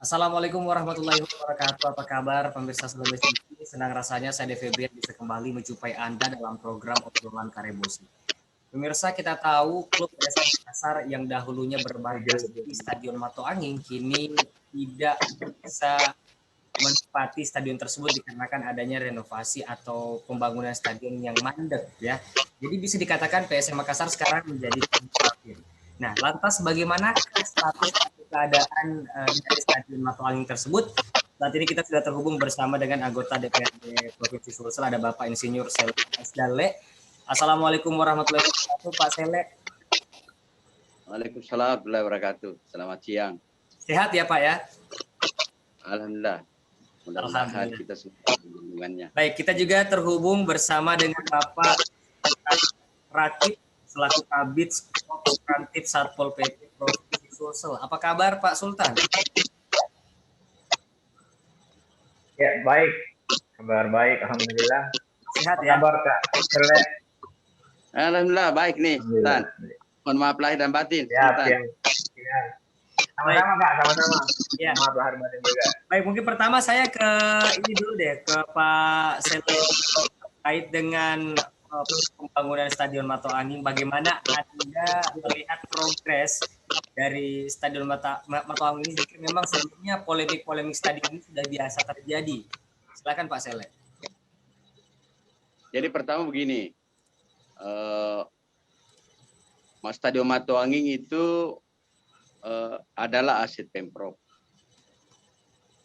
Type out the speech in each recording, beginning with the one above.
Assalamualaikum warahmatullahi wabarakatuh. Apa kabar pemirsa Sobat TV? Senang rasanya saya De Febrian bisa kembali menjumpai Anda dalam program obrolan Karebosi. Pemirsa, kita tahu klub PSM Makassar yang dahulunya bermarkas di Stadion Mato Angin kini tidak bisa menempati stadion tersebut dikarenakan adanya renovasi atau pembangunan stadion yang mandek ya. Jadi bisa dikatakan PSM Makassar sekarang menjadi tim terakhir. Nah, lantas bagaimana status atau keadaan dari stadion Mato Angin tersebut? Saat ini kita sudah terhubung bersama dengan anggota DPRD Provinsi Sulsel, ada Bapak Insinyur Sele Asdale. Assalamualaikum warahmatullahi wabarakatuh, Pak Sele. Waalaikumsalam warahmatullahi wabarakatuh. Selamat siang. Sehat ya Pak ya? Alhamdulillah. Mudah-mudahan kita semua hubungannya. Baik, kita juga terhubung bersama dengan Bapak Rakib selaku Kabid Substantif Satpol PP Provinsi Sulsel. Apa kabar Pak Sultan? Ya, baik. Kabar baik, alhamdulillah. Sehat Apa ya? kabar Kak? Sele? Alhamdulillah baik nih, Sultan. Mohon maaf lahir dan batin, Sultan. Ya. Sama-sama Kak, sama-sama. Ya. Maaf lahir batin juga. Baik, mungkin pertama saya ke ini dulu deh, ke Pak Sele terkait dengan pembangunan Stadion Mato Angin. Bagaimana Anda melihat progres dari Stadion Mato Angin ini? Jika memang sebelumnya polemik-polemik stadion ini sudah biasa terjadi. Silakan Pak Sele. Jadi pertama begini, Stadion Mato Angin itu adalah aset Pemprov.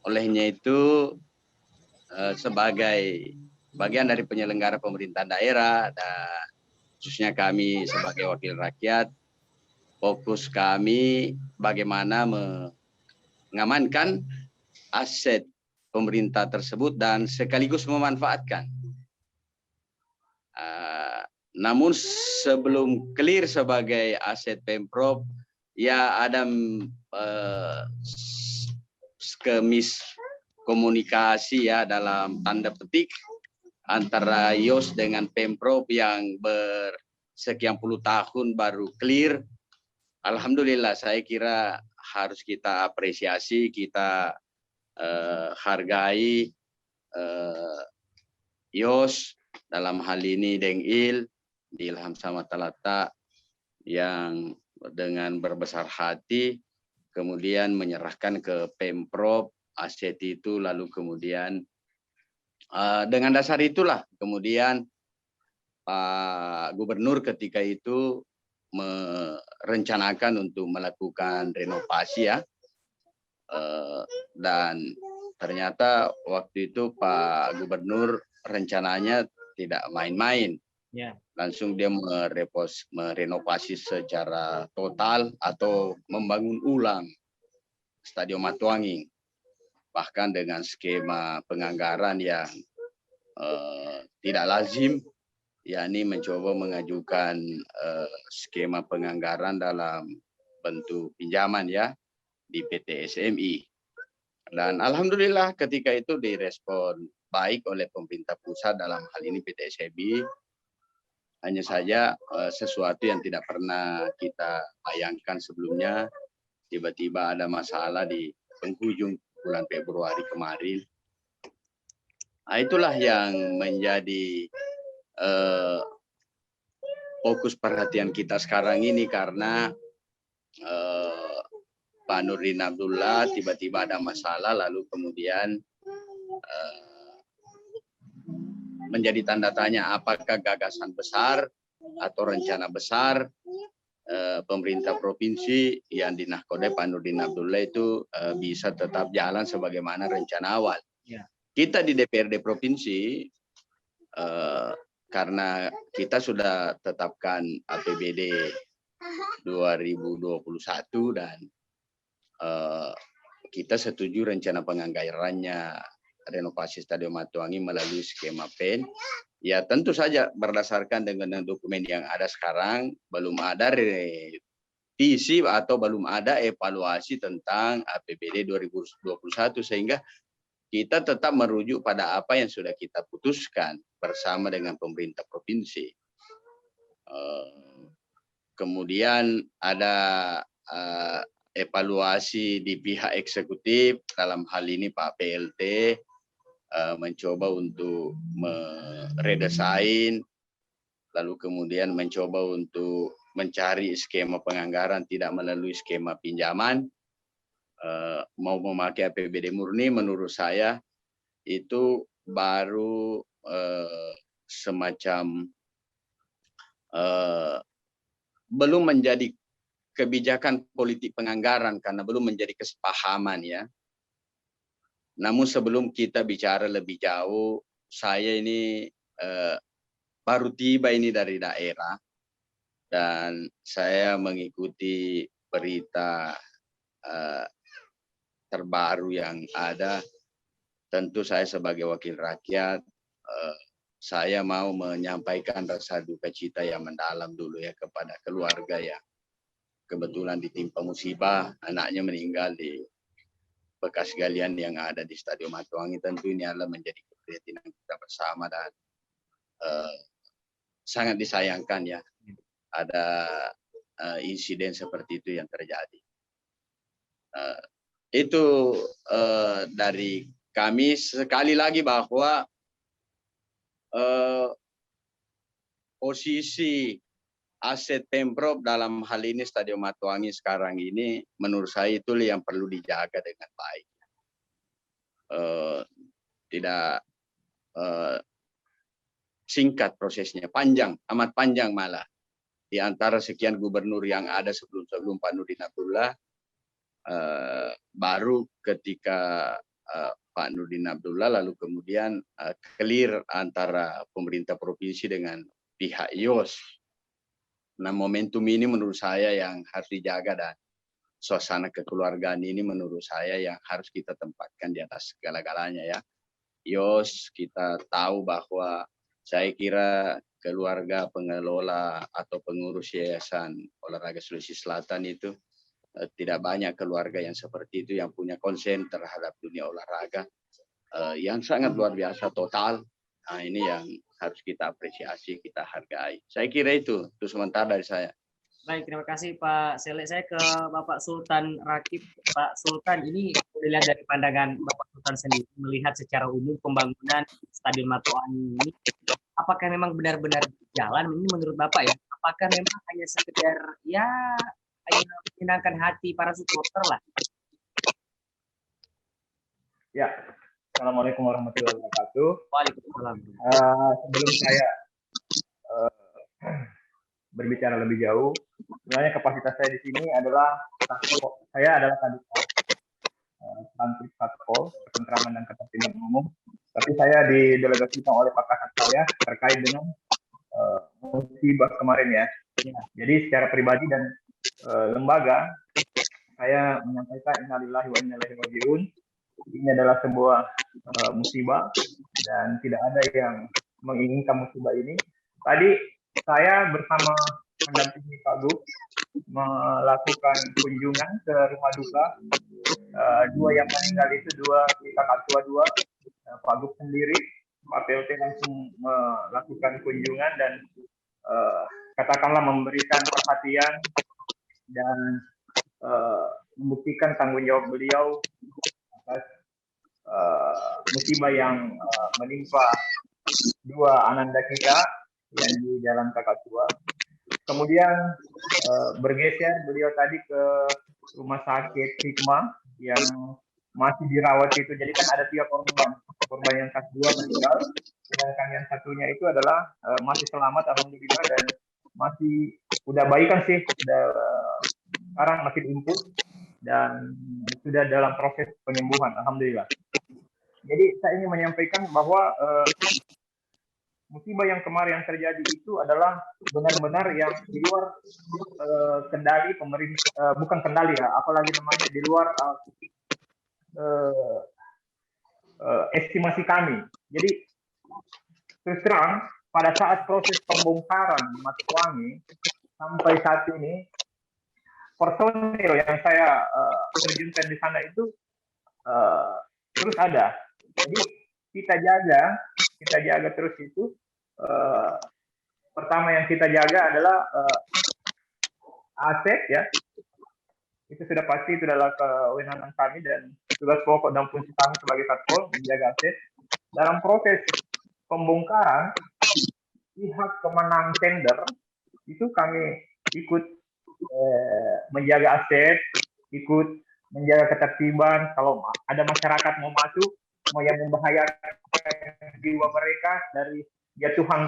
Olehnya itu sebagai bagian dari penyelenggara pemerintahan daerah dan khususnya kami sebagai wakil rakyat, fokus kami bagaimana mengamankan aset pemerintah tersebut dan sekaligus memanfaatkan. Namun sebelum clear sebagai aset Pemprov, ya ada miskomunikasi ya dalam tanda petik antara YOS dengan Pemprov yang bersekian puluh tahun baru clear. Alhamdulillah, saya kira harus kita apresiasi, kita hargai YOS dalam hal ini Dengil di Ilham Samatalata yang dengan berbesar hati kemudian menyerahkan ke Pemprov aset itu, lalu kemudian dengan dasar itulah kemudian Pak Gubernur ketika itu merencanakan untuk melakukan renovasi ya, dan ternyata waktu itu Pak Gubernur rencananya tidak main-main. Langsung dia merenovasi secara total atau membangun ulang Stadion Mato Angin, bahkan dengan skema penganggaran yang tidak lazim, yakni mencoba mengajukan skema penganggaran dalam bentuk pinjaman ya di PT SMI. Dan alhamdulillah ketika itu direspon baik oleh pemerintah pusat, dalam hal ini PT SMI. Hanya saja sesuatu yang tidak pernah kita bayangkan sebelumnya, tiba-tiba ada masalah di penghujung bulan Februari kemarin. Nah, itulah yang menjadi fokus perhatian kita sekarang ini, karena Pak Nurdin Abdullah tiba-tiba ada masalah, lalu kemudian menjadi tanda tanya apakah gagasan besar atau rencana besar pemerintah provinsi yang dinahkodai Pak Nurdin Abdullah itu bisa tetap jalan sebagaimana rencana awal. Kita di DPRD provinsi karena kita sudah tetapkan APBD 2021 dan kita setuju rencana penganggarannya renovasi Stadion Mato Angin melalui skema PEN. Ya tentu saja berdasarkan dengan dokumen yang ada sekarang, belum ada revisi atau belum ada evaluasi tentang APBD 2021, sehingga kita tetap merujuk pada apa yang sudah kita putuskan bersama dengan pemerintah provinsi. Kemudian ada evaluasi di pihak eksekutif, dalam hal ini Pak PLT, mencoba untuk meredesain, lalu kemudian mencoba untuk mencari skema penganggaran tidak melalui skema pinjaman, mau memakai APBD murni. Menurut saya itu baru semacam belum menjadi kebijakan politik penganggaran karena belum menjadi kesepahaman ya. Namun sebelum kita bicara lebih jauh, saya ini baru tiba ini dari daerah dan saya mengikuti berita terbaru yang ada. Tentu saya sebagai wakil rakyat, saya mau menyampaikan rasa duka cita yang mendalam dulu ya kepada keluarga yang kebetulan ditimpa musibah, anaknya meninggal di bekas galian yang ada di Stadion Matuangi. Tentu ini adalah menjadi keprihatinan kita bersama dan sangat disayangkan ya ada insiden seperti itu yang terjadi. Itu dari kami. Sekali lagi bahwa posisi aset Pemprov dalam hal ini Stadion Matuangi sekarang ini menurut saya itu yang perlu dijaga dengan baik. Tidak singkat prosesnya, panjang, amat panjang malah. Di antara sekian gubernur yang ada sebelum Pak Nurdin Abdullah, baru ketika Pak Nurdin Abdullah lalu kemudian clear antara pemerintah provinsi dengan pihak IOS. Nah, momentum ini menurut saya yang harus dijaga dan suasana kekeluargaan ini menurut saya yang harus kita tempatkan di atas segala-galanya ya. IOS kita tahu bahwa saya kira keluarga pengelola atau pengurus Yayasan Olahraga Sulawesi Selatan itu tidak banyak keluarga yang seperti itu yang punya konsen terhadap dunia olahraga yang sangat luar biasa total. Nah, ini yang harus kita apresiasi, kita hargai. Saya kira itu sementara dari saya. Baik, terima kasih Pak Sele. Saya ke Bapak Sultan Rakib. Pak Sultan, ini dilihat dari pandangan Bapak Sultan sendiri, melihat secara umum pembangunan Stadion Matuangi ini, apakah memang benar-benar jalan? Ini menurut Bapak ya, apakah memang hanya sekedar ya hanya menyenangkan hati para supporter lah? Ya, Assalamualaikum warahmatullahi wabarakatuh. Waalaikumsalam. Sebelum saya berbicara lebih jauh, sebenarnya kapasitas saya di sini adalah saya adalah kadif Satpol Ketentraman dan Ketertiban Umum, tapi saya didelegasikan oleh Pak Kasat saya terkait dengan musibah kemarin ya. Jadi secara pribadi dan lembaga saya menyampaikan innalillahi wa inna ilaihi rajiun. Ini adalah sebuah musibah dan tidak ada yang menginginkan musibah ini. Tadi saya bersama mendampingi Pak Gub melakukan kunjungan ke rumah duka. Dua yang meninggal itu kakak tua dua, Pak Gub sendiri, Pak PLT langsung melakukan kunjungan dan katakanlah memberikan perhatian dan membuktikan tanggung jawab beliau atas musibah yang menimpa dua ananda kita yang di Jalan Kakak Tua. Kemudian bergeser beliau tadi ke rumah sakit Hikmah yang masih dirawat itu. Jadi kan ada 3 korban yang kedua meninggal, sedangkan yang satunya itu adalah masih selamat alhamdulillah dan masih udah baik kan sih, udah sekarang masih input dan sudah dalam proses penyembuhan alhamdulillah. Jadi saya ingin menyampaikan bahwa musibah yang kemarin yang terjadi itu adalah benar-benar yang di luar kendali pemerintah, bukan kendali ya, apalagi namanya di luar estimasi kami. Jadi terus terang pada saat proses pembongkaran Matuangi sampai saat ini personil yang saya terjunkan di sana itu terus ada. Jadi kita jaga terus itu. Pertama yang kita jaga adalah aset ya, itu sudah pasti itu adalah kewenangan kami dan tugas pokok dan fungsi kami sebagai Satpol menjaga aset. Dalam proses pembongkaran, pihak pemenang tender itu kami ikut menjaga aset, ikut menjaga ketertiban. Kalau ada masyarakat mau masuk, mau yang membahayakan jiwa mereka dari jatuhan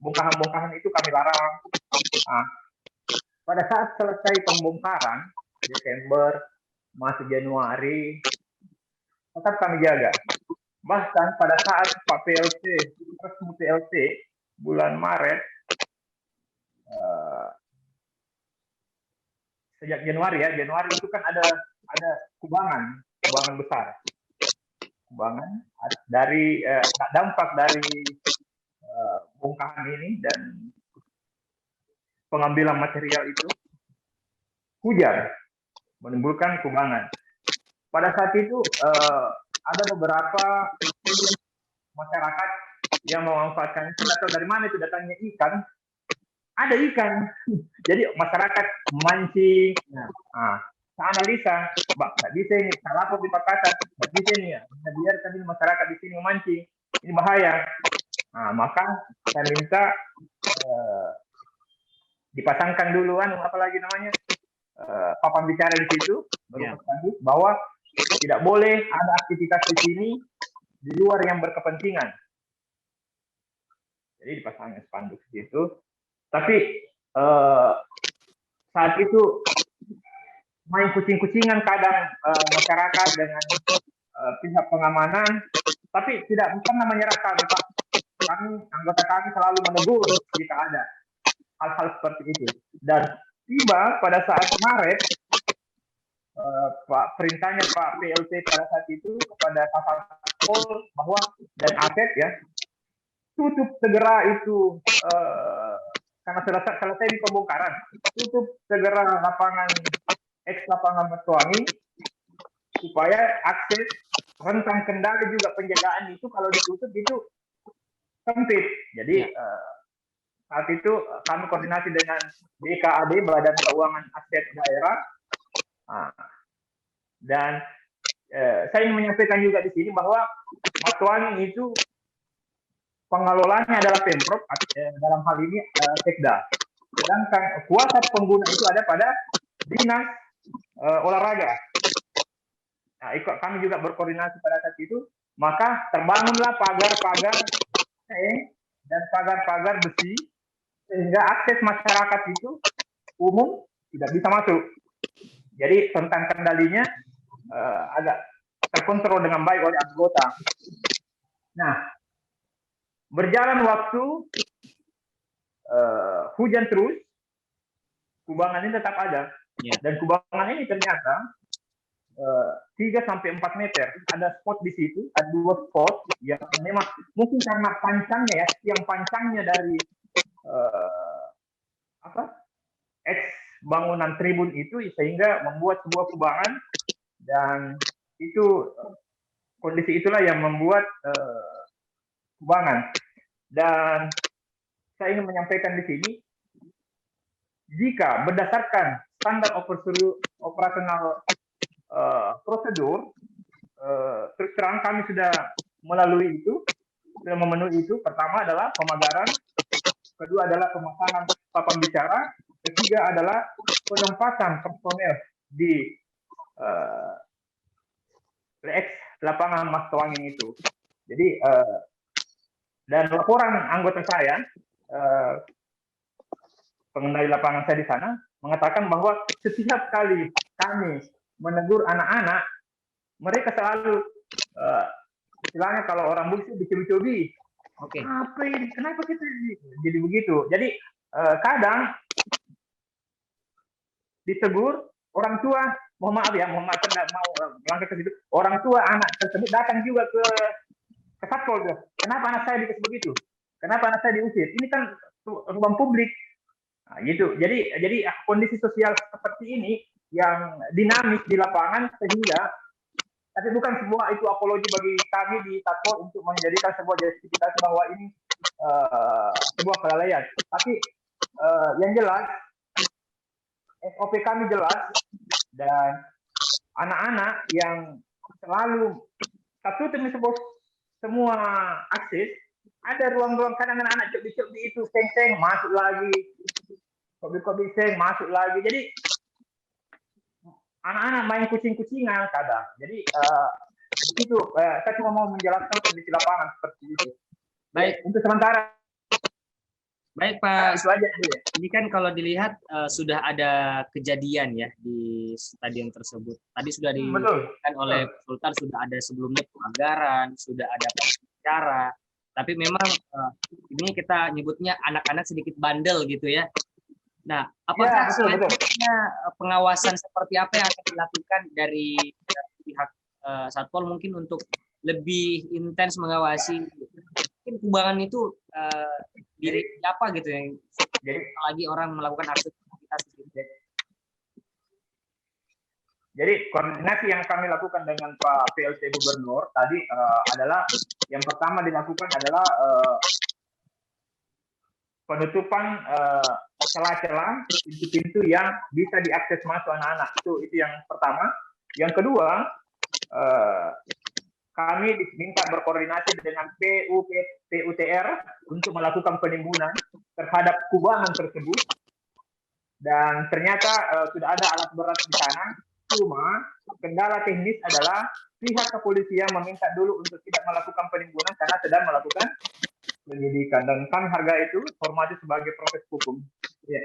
bongkahan-bongkahan itu kami larang. Nah, pada saat selesai pembongkaran Desember masuk Januari tetap kami jaga. Bahkan pada saat Pak PLT resmi PLT bulan Maret sejak Januari itu kan ada kubangan besar, kubangan dari dampak dari bongkahan ini dan pengambilan material itu hujan menimbulkan kubangan. Pada saat itu ada beberapa masyarakat yang memanfaatkan itu, atau dari mana itu datangnya ikan, ada ikan. Jadi masyarakat memancing. Nah, saya analisa, Mbak, nggak bisa ini, salah apa di Pakasan, nggak bisa ini ya, biarkan ini masyarakat di sini memancing, ini bahaya. Nah, maka saya minta dipasangkan duluan, apalagi namanya, papan bicara di situ, bahwa tidak boleh ada aktivitas di sini di luar yang berkepentingan. Jadi dipasangnya spanduk di situ. Tapi saat itu main kucing-kucingan kadang masyarakat dengan pihak pengamanan, tapi tidak pernah menyerahkan, Pak. Anggota kami selalu menegur jika ada hal-hal seperti itu. Dan tiba pada saat Maret, perintahnya Pak PLT pada saat itu kepada Kapolres bahwa dan aset ya tutup segera itu karena selesai di pembongkaran, tutup segera lapangan Matuangi supaya akses rentang kendali juga penjagaan itu kalau ditutup itu sempit. Jadi saat itu kami koordinasi dengan BKAD, Badan Keuangan Aset Daerah, dan saya ingin menyampaikan juga di sini bahwa Matuangi itu pengelolanya adalah Pemprov, dalam hal ini Sekda. Sedangkan kuasa pengguna itu ada pada Dinas Olahraga. Nah, kami juga berkoordinasi pada saat itu, maka terbangunlah pagar-pagar dan pagar-pagar besi sehingga akses masyarakat itu umum tidak bisa masuk. Jadi tentang kendalinya agak terkontrol dengan baik oleh anggota. Nah, berjalan waktu, hujan terus, kubangan ini tetap ada. Dan kubangan ini ternyata 3-4 meter. Ada spot di situ, ada 2 spot yang memang mungkin karena pancangnya ya, yang pancangnya dari bangunan tribun itu sehingga membuat sebuah kubangan, dan itu kondisi itulah yang membuat kubangan. Dan saya ingin menyampaikan di sini, jika berdasarkan standar operasional prosedur, terus terang kami sudah melalui itu, sudah memenuhi itu. Pertama adalah pemagaran, kedua adalah pemasangan papan bicara, ketiga adalah penempatan personel di lapangan Matuangi itu. Jadi dan laporan anggota saya, pengendali lapangan saya di sana, mengatakan bahwa setiap kali kami menegur anak-anak, mereka selalu istilahnya kalau orang Bugis dicobi-cobi. Oke. Apa ini? Kenapa kita jadi begitu? Jadi kadang ditegur orang tua, mohon maaf saya tidak mau melangkah ke situ. Orang tua anak tersebut datang juga ke Satpol. Kenapa anak saya dikasih begitu? Kenapa anak saya diusir? Ini kan ruang publik. Nah, gitu. Jadi kondisi sosial seperti ini yang dinamis di lapangan, sehingga tapi bukan sebuah itu apologi bagi kami di Satpol untuk menjadikan sebuah justifikasi bahwa ini sebuah kelalaian. Tapi yang jelas SOP kami jelas, dan anak-anak yang selalu tertutup semua akses, ada ruang-ruang kadang anak-anak cobi-cobi itu seng-seng masuk lagi, kopi-kopi seng masuk lagi. Jadi anak-anak main kucing-kucingan kadang. Jadi itu saya cuma mau menjelaskan kondisi lapangan seperti itu. Baik, Untuk sementara. baik Pak. Itu aja dulu ya. Ini kan kalau dilihat sudah ada kejadian ya di stadion tersebut. Tadi sudah dikatakan oleh Sultan, sudah ada sebelumnya pelanggaran, sudah ada cara. Tapi memang ini kita nyebutnya anak-anak sedikit bandel gitu ya. Nah, apakah selanjutnya pengawasan seperti apa yang akan dilakukan dari pihak Satpol mungkin untuk lebih intens mengawasi mungkin kubangan itu diri apa gitu yang jadi lagi orang melakukan aktivitas gitu. Jadi koordinasi yang kami lakukan dengan Pak PLT Gubernur tadi adalah yang pertama dilakukan adalah penutupan celah-celah pintu-pintu yang bisa diakses masuk anak-anak. Itu yang pertama. Yang kedua, kami diminta berkoordinasi dengan PUTR untuk melakukan penimbunan terhadap kubangan tersebut. Dan ternyata sudah ada alat berat di sana. Cuma kendala teknis adalah pihak kepolisian meminta dulu untuk tidak melakukan penimbunan karena sedang melakukan penyidikan, dan kami hargai itu, hormati sebagai proses hukum. Ya.